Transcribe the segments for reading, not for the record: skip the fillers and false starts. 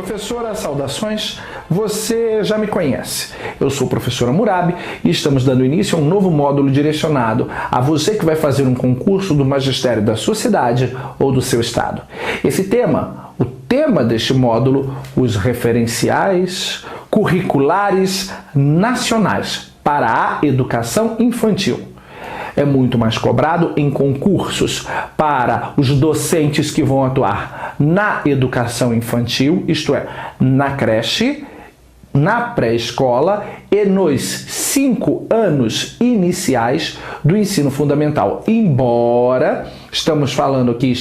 Professora, saudações, você já me conhece. Eu sou o professor Hammurabi e estamos dando início a um novo módulo direcionado a você que vai fazer um concurso do magistério da sua cidade ou do seu estado. O tema deste módulo, os referenciais curriculares nacionais para a educação infantil. É muito mais cobrado em concursos para os docentes que vão atuar na educação infantil, isto é, na creche, na pré-escola e nos 5 anos iniciais do ensino fundamental. Embora estejamos falando aqui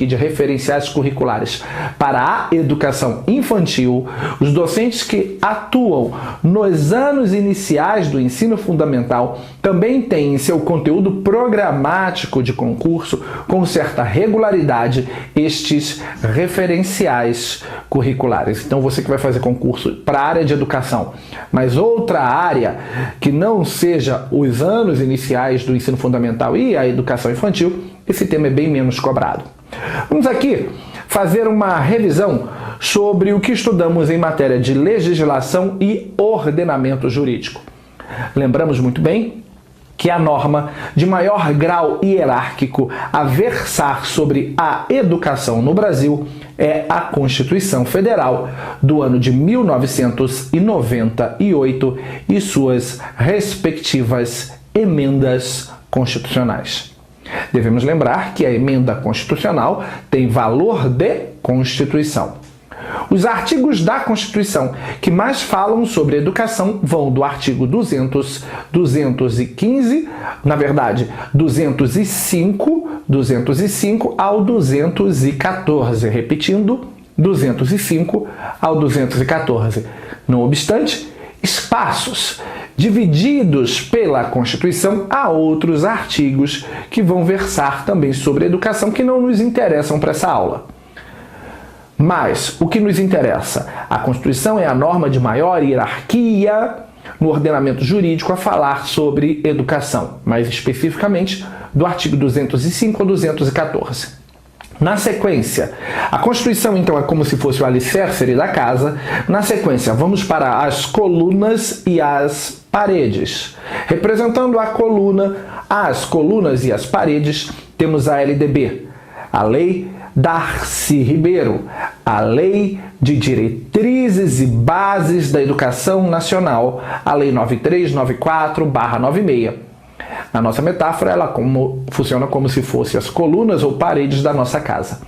de referenciais curriculares para a educação infantil, os docentes que atuam nos anos iniciais do ensino fundamental também têm em seu conteúdo programático de concurso, com certa regularidade, estes referenciais curriculares. Então, você que vai fazer concurso para a área de educação, mas outra área que não seja os anos iniciais do ensino fundamental e a educação infantil, esse tema é bem menos cobrado. Vamos aqui fazer uma revisão sobre o que estudamos em matéria de legislação e ordenamento jurídico. Lembramos muito bem que a norma de maior grau hierárquico a versar sobre a educação no Brasil é a Constituição Federal do ano de 1998 e suas respectivas emendas constitucionais. Devemos lembrar que a emenda constitucional tem valor de Constituição. Os artigos da Constituição que mais falam sobre educação vão do artigo 205 ao 214, repetindo, 205 ao 214. Não obstante, espaços divididos pela Constituição, há outros artigos que vão versar também sobre educação que não nos interessam para essa aula. Mas o que nos interessa? A Constituição é a norma de maior hierarquia no ordenamento jurídico a falar sobre educação, mais especificamente do artigo 205 ao 214. Na sequência, a Constituição então é como se fosse o alicerce da casa. Na sequência, vamos para as colunas e as paredes. Representando as colunas e as paredes, temos a LDB, a Lei Darcy Ribeiro, a Lei de Diretrizes e Bases da Educação Nacional, a Lei 9394/96. Na nossa metáfora, ela funciona como se fossem as colunas ou paredes da nossa casa.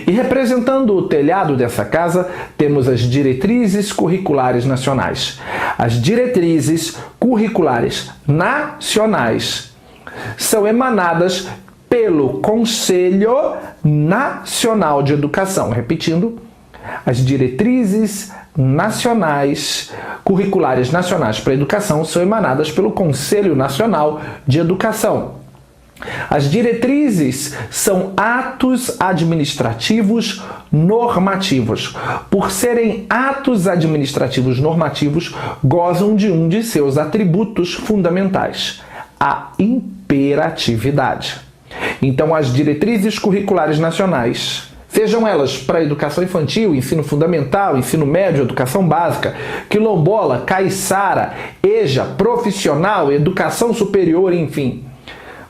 E representando o telhado dessa casa, temos as diretrizes curriculares nacionais. As diretrizes curriculares nacionais são emanadas pelo Conselho Nacional de Educação. Repetindo, as diretrizes nacionais, curriculares nacionais para a educação são emanadas pelo Conselho Nacional de Educação. As diretrizes são atos administrativos normativos. Por serem atos administrativos normativos, gozam de um de seus atributos fundamentais, a imperatividade. Então, as diretrizes curriculares nacionais, sejam elas para a educação infantil, ensino fundamental, ensino médio, educação básica, quilombola, caiçara, EJA, profissional, educação superior, enfim,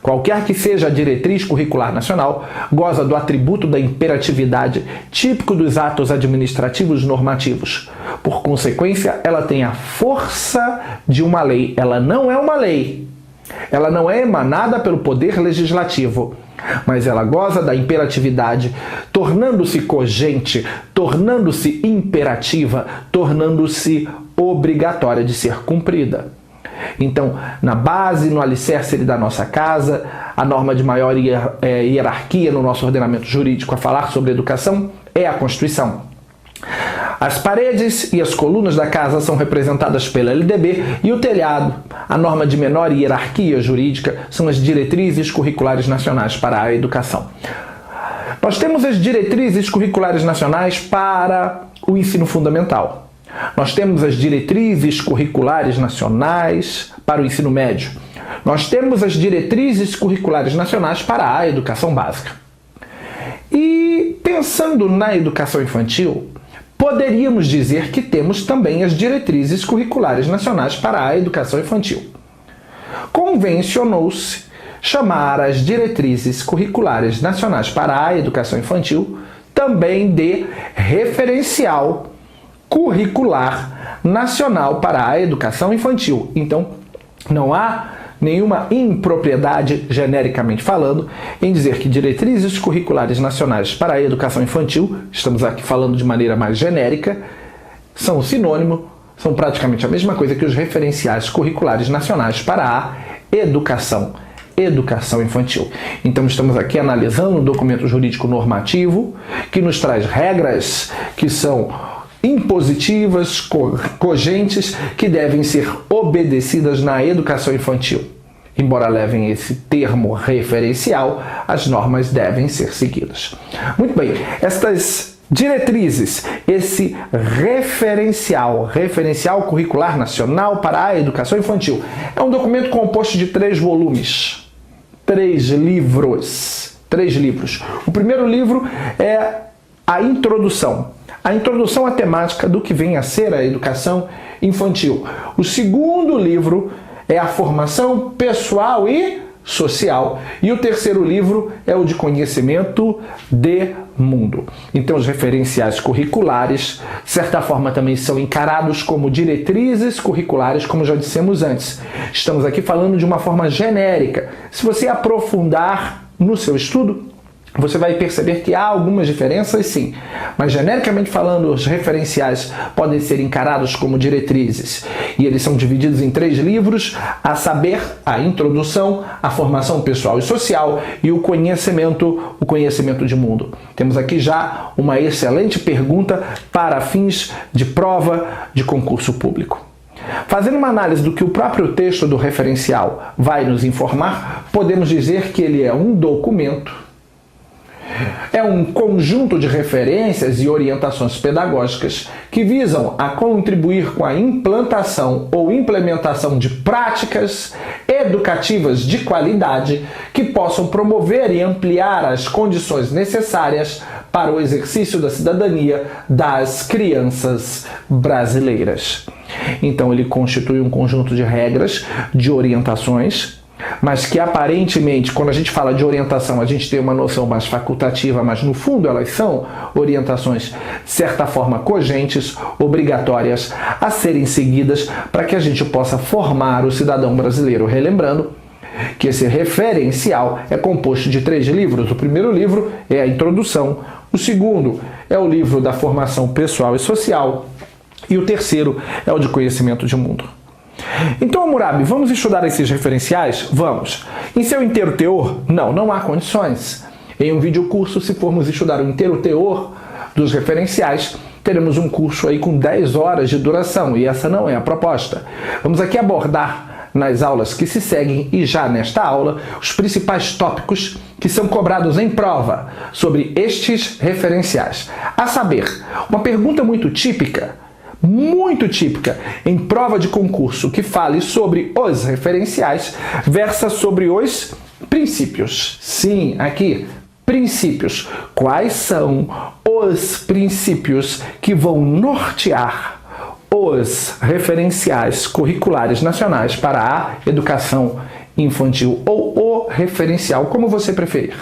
qualquer que seja a diretriz curricular nacional, goza do atributo da imperatividade típico dos atos administrativos normativos. Por consequência, ela tem a força de uma lei. Ela não é uma lei. Ela não é emanada pelo poder legislativo, mas ela goza da imperatividade, tornando-se cogente, tornando-se imperativa, tornando-se obrigatória de ser cumprida. Então, na base, no alicerce da nossa casa, a norma de maior hierarquia no nosso ordenamento jurídico a falar sobre educação é a Constituição. As paredes e as colunas da casa são representadas pela LDB e o telhado, a norma de menor hierarquia jurídica, são as diretrizes curriculares nacionais para a educação. Nós temos as diretrizes curriculares nacionais para o ensino fundamental. Nós temos as diretrizes curriculares nacionais para o ensino médio. Nós temos as diretrizes curriculares nacionais para a educação básica. E pensando na educação infantil, poderíamos dizer que temos também as diretrizes curriculares nacionais para a educação infantil. Convencionou-se chamar as diretrizes curriculares nacionais para a educação infantil também de referencial curricular nacional para a educação infantil. Então, não há nenhuma impropriedade, genericamente falando, em dizer que diretrizes curriculares nacionais para a educação infantil, estamos aqui falando de maneira mais genérica, são sinônimo, são praticamente a mesma coisa que os referenciais curriculares nacionais para a educação infantil. Então estamos aqui analisando um documento jurídico normativo que nos traz regras que são impositivas, cogentes, que devem ser obedecidas na educação infantil. Embora levem esse termo referencial, as normas devem ser seguidas. Muito bem, estas diretrizes, esse referencial curricular nacional para a educação infantil, é um documento composto de 3 volumes, 3 livros. O primeiro livro é a introdução à temática do que vem a ser a educação infantil. O segundo livro é a formação pessoal e social. E o terceiro livro é o de conhecimento de mundo. Então, os referenciais curriculares, de certa forma, também são encarados como diretrizes curriculares, como já dissemos antes. Estamos aqui falando de uma forma genérica. Se você aprofundar no seu estudo, você vai perceber que há algumas diferenças, sim, mas genericamente falando, os referenciais podem ser encarados como diretrizes e eles são divididos em 3 livros, a saber, a introdução, a formação pessoal e social e o conhecimento de mundo. Temos aqui já uma excelente pergunta para fins de prova de concurso público. Fazendo uma análise do que o próprio texto do referencial vai nos informar, podemos dizer que ele é um documento, é um conjunto de referências e orientações pedagógicas que visam a contribuir com a implantação ou implementação de práticas educativas de qualidade que possam promover e ampliar as condições necessárias para o exercício da cidadania das crianças brasileiras. Então, ele constitui um conjunto de regras, de orientações, mas que aparentemente, quando a gente fala de orientação, a gente tem uma noção mais facultativa, mas no fundo elas são orientações, de certa forma, cogentes, obrigatórias a serem seguidas para que a gente possa formar o cidadão brasileiro. Relembrando que esse referencial é composto de 3 livros. O primeiro livro é a introdução, o segundo é o livro da formação pessoal e social e o terceiro é o de conhecimento de mundo. Então, Hammurabi, vamos estudar esses referenciais? Vamos. Em seu inteiro teor? Não há condições. Em um videocurso, se formos estudar o inteiro teor dos referenciais, teremos um curso aí com 10 horas de duração, e essa não é a proposta. Vamos aqui abordar nas aulas que se seguem e já nesta aula os principais tópicos que são cobrados em prova sobre estes referenciais. A saber, uma pergunta muito típica em prova de concurso que fale sobre os referenciais versa sobre os princípios. Sim, aqui, princípios. Quais são os princípios que vão nortear os referenciais curriculares nacionais para a educação infantil ou o referencial, como você preferir?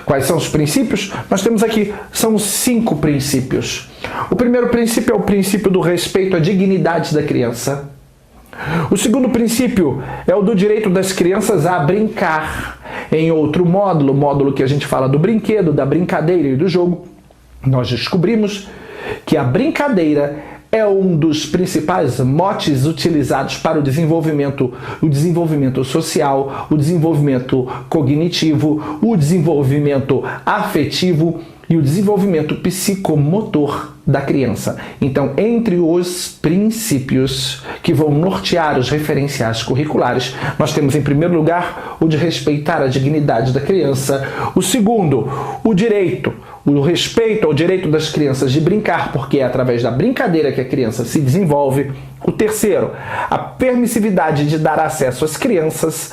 Quais são os princípios? Nós temos aqui, são 5 princípios. O primeiro princípio é o princípio do respeito à dignidade da criança. O segundo princípio é o do direito das crianças a brincar. Em outro módulo que a gente fala do brinquedo, da brincadeira e do jogo, nós descobrimos que a brincadeira é um dos principais motes utilizados para o desenvolvimento social, o desenvolvimento cognitivo, o desenvolvimento afetivo e o desenvolvimento psicomotor da criança. Então, entre os princípios que vão nortear os referenciais curriculares, nós temos, em primeiro lugar, o de respeitar a dignidade da criança. O segundo, o respeito ao direito das crianças de brincar, porque é através da brincadeira que a criança se desenvolve. O terceiro, a permissividade de dar acesso às crianças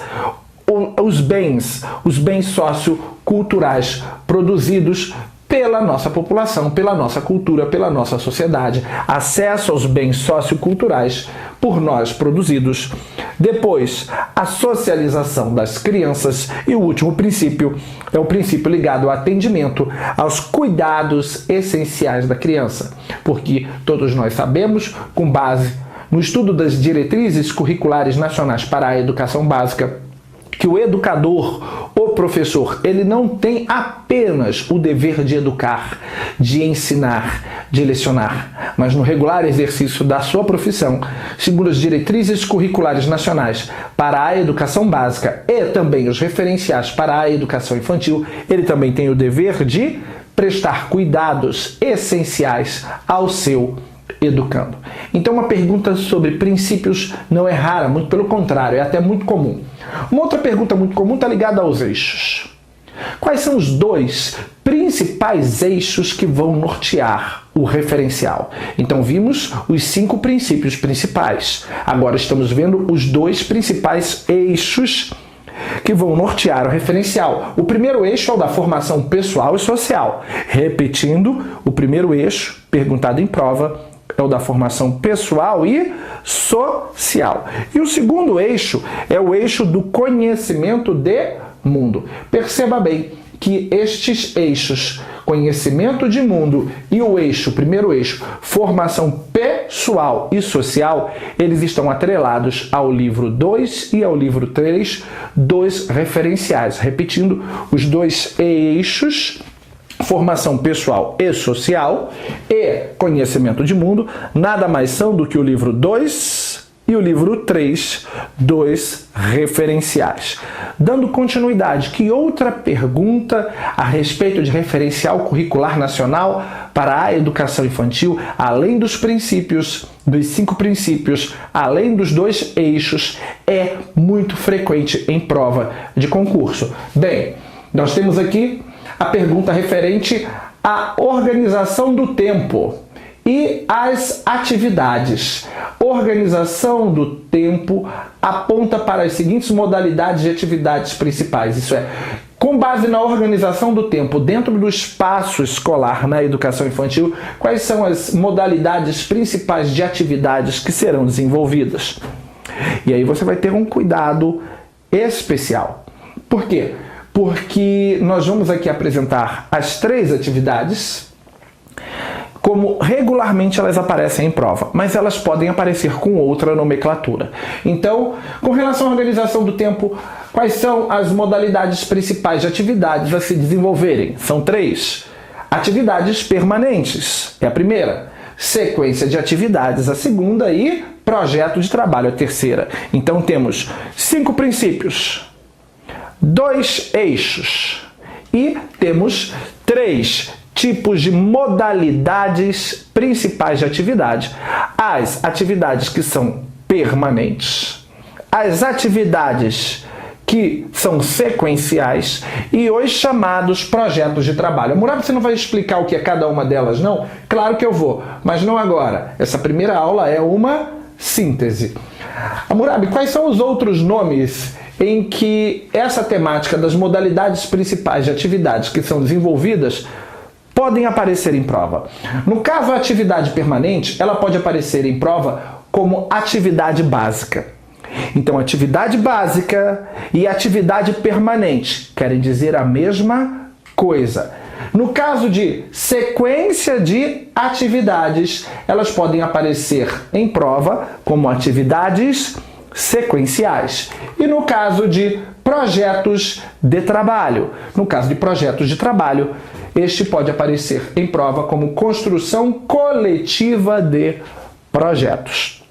os bens socioculturais produzidos pela nossa população, pela nossa cultura, pela nossa sociedade, acesso aos bens socioculturais por nós produzidos. Depois, a socialização das crianças e o último princípio é o princípio ligado ao atendimento aos cuidados essenciais da criança, porque todos nós sabemos, com base no estudo das diretrizes curriculares nacionais para a educação básica, que o educador, o professor, ele não tem apenas o dever de educar, de ensinar, de lecionar, mas no regular exercício da sua profissão, segundo as diretrizes curriculares nacionais para a educação básica e também os referenciais para a educação infantil, ele também tem o dever de prestar cuidados essenciais ao seu educando. Então, uma pergunta sobre princípios não é rara, muito pelo contrário, é até muito comum. Uma outra pergunta muito comum está ligada aos eixos. Quais são os dois principais eixos que vão nortear o referencial? Então, vimos os 5 princípios principais. Agora estamos vendo os 2 principais eixos que vão nortear o referencial. O primeiro eixo é o da formação pessoal e social. Repetindo, o primeiro eixo, perguntado em prova, é o da formação pessoal e social. E o segundo eixo é o eixo do conhecimento de mundo. Perceba bem que estes eixos, conhecimento de mundo e o primeiro eixo, formação pessoal e social, eles estão atrelados ao livro 2 e ao livro 3 dos referenciais. Repetindo, os 2 eixos, formação pessoal e social e conhecimento de mundo, nada mais são do que o livro 2 e o livro 3 dos referenciais. Dando continuidade, que outra pergunta a respeito de referencial curricular nacional para a educação infantil, além dos princípios, dos 5 princípios, além dos 2 eixos, é muito frequente em prova de concurso? Bem, nós temos aqui a pergunta referente à organização do tempo e às atividades. Organização do tempo aponta para as seguintes modalidades de atividades principais, isso é, com base na organização do tempo dentro do espaço escolar na educação infantil, quais são as modalidades principais de atividades que serão desenvolvidas? E aí você vai ter um cuidado especial. Por quê? Porque nós vamos aqui apresentar as 3 atividades como regularmente elas aparecem em prova, mas elas podem aparecer com outra nomenclatura. Então, com relação à organização do tempo, quais são as modalidades principais de atividades a se desenvolverem? São 3. Atividades permanentes, é a primeira. Sequência de atividades, a segunda. E projeto de trabalho, a terceira. Então, temos 5 princípios, 2 eixos e temos 3 tipos de modalidades principais de atividade. As atividades que são permanentes, as atividades que são sequenciais e os chamados projetos de trabalho. Murab, você não vai explicar o que é cada uma delas, não? Claro que eu vou, mas não agora. Essa primeira aula é uma síntese. Murab, quais são os outros nomes em que essa temática das modalidades principais de atividades que são desenvolvidas podem aparecer em prova? No caso, a atividade permanente, ela pode aparecer em prova como atividade básica. Então, atividade básica e atividade permanente querem dizer a mesma coisa. No caso de sequência de atividades, elas podem aparecer em prova como atividades sequenciais. E no caso de projetos de trabalho, este pode aparecer em prova como construção coletiva de projetos.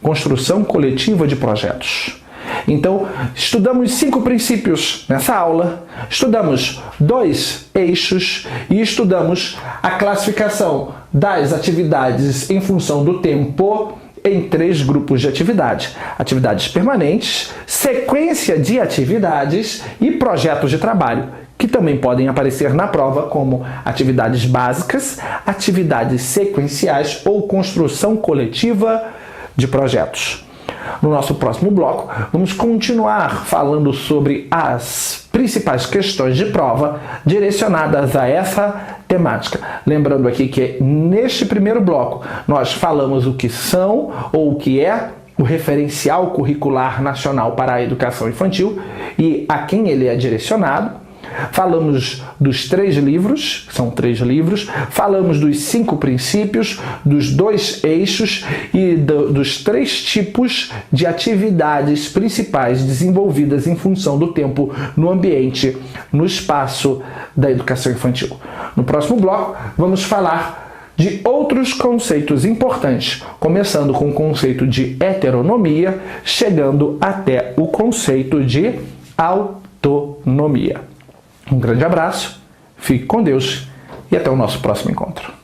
Construção coletiva de projetos. Então, estudamos 5 princípios nessa aula, estudamos 2 eixos e estudamos a classificação das atividades em função do tempo em 3 grupos de atividade. Atividades permanentes, sequência de atividades e projetos de trabalho, que também podem aparecer na prova como atividades básicas, atividades sequenciais ou construção coletiva de projetos. No nosso próximo bloco, vamos continuar falando sobre as principais questões de prova direcionadas a essa temática. Lembrando aqui que neste primeiro bloco nós falamos o que são ou o que é o referencial curricular nacional para a educação infantil e a quem ele é direcionado. Falamos dos 3 livros, são 3 livros, falamos dos 5 princípios, dos 2 eixos e dos 3 tipos de atividades principais desenvolvidas em função do tempo no ambiente, no espaço da educação infantil. No próximo bloco, vamos falar de outros conceitos importantes, começando com o conceito de heteronomia, chegando até o conceito de autonomia. Um grande abraço, fique com Deus e até o nosso próximo encontro.